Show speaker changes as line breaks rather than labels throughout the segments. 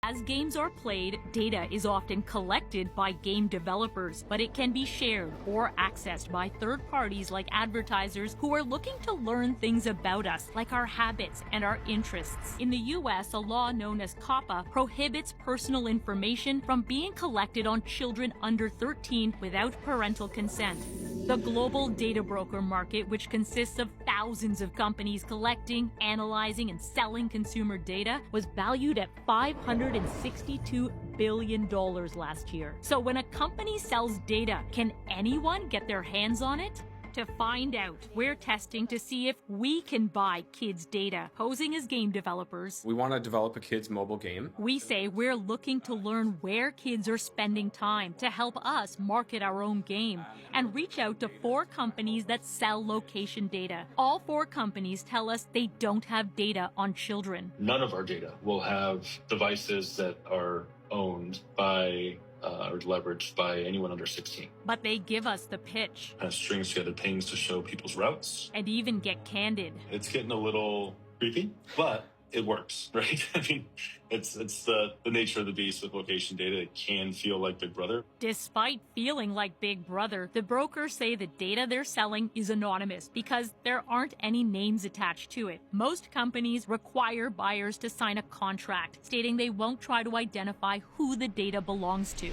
As games are played, data is often collected by game developers, but it can be shared or accessed by third parties like advertisers who are looking to learn things about us, like our habits and our interests. In the US, a law known as COPPA prohibits personal information from being collected on children under 13 without parental consent. The global data broker market, which consists of thousands of companies collecting, analyzing, and selling consumer data, was valued at $562 billion last year. So when a company sells data, can anyone get their hands on it? To find out, we're testing to see if we can buy kids' data, posing as game developers.
We want to develop a kids' mobile game.
We say we're looking to learn where kids are spending time to help us market our own game and reach out to 4 companies that sell location data. All 4 companies tell us they don't have data on children.
None of our data will have devices that are owned by or leveraged by anyone under 16.
But they give us the pitch.
Strings together things to show people's routes.
And even get candid.
It's getting a little creepy, but it works, right? I mean, it's the nature of the beast with location data. It can feel like Big Brother.
Despite feeling like Big Brother, the brokers say the data they're selling is anonymous because there aren't any names attached to it. Most companies require buyers to sign a contract stating they won't try to identify who the data belongs to.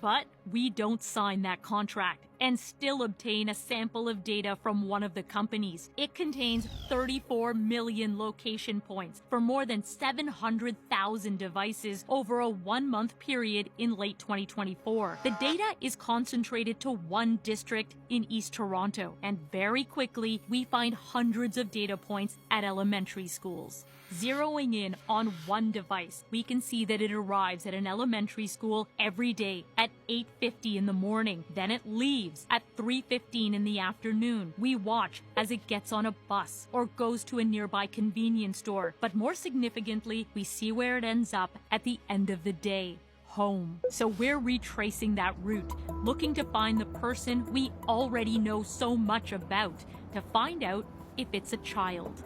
But we don't sign that contract and still obtain a sample of data from one of the companies. It contains 34 million location points for more than 700,000 devices over a 1-month period in late 2024. The data is concentrated to one district in East Toronto, and very quickly we find hundreds of data points at elementary schools. Zeroing in on one device, we can see that it arrives at an elementary school every day at 8:50 in the morning. Then it leaves at 3:15 in the afternoon. We watch as it gets on a bus or goes to a nearby convenience store. But more significantly, we see where it ends up at the end of the day. Home. So we're retracing that route, looking to find the person we already know so much about, to find out if it's a child.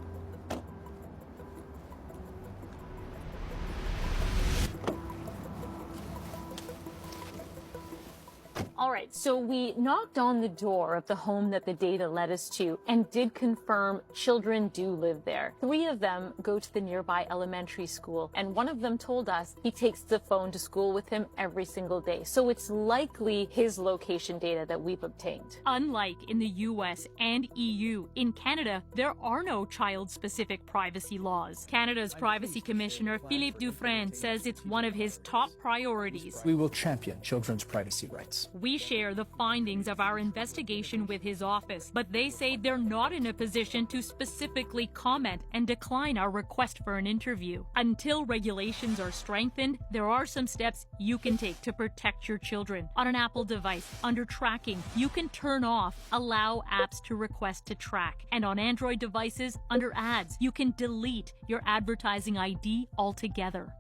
All right, so we knocked on the door of the home that the data led us to and did confirm children do live there. 3 of them go to the nearby elementary school, and one of them told us he takes the phone to school with him every single day. So it's likely his location data that we've obtained. Unlike in the US and EU, in Canada, there are no child-specific privacy laws. Canada's Privacy Commissioner Philippe Dufresne says it's one of his top priorities.
We will champion children's privacy rights.
We share the findings of our investigation with his office, but they say they're not in a position to specifically comment and decline our request for an interview. Until regulations are strengthened, there are some steps you can take to protect your children. On an Apple device, under tracking, you can turn off Allow Apps to Request to Track. And on Android devices, under Ads, you can delete your advertising ID altogether.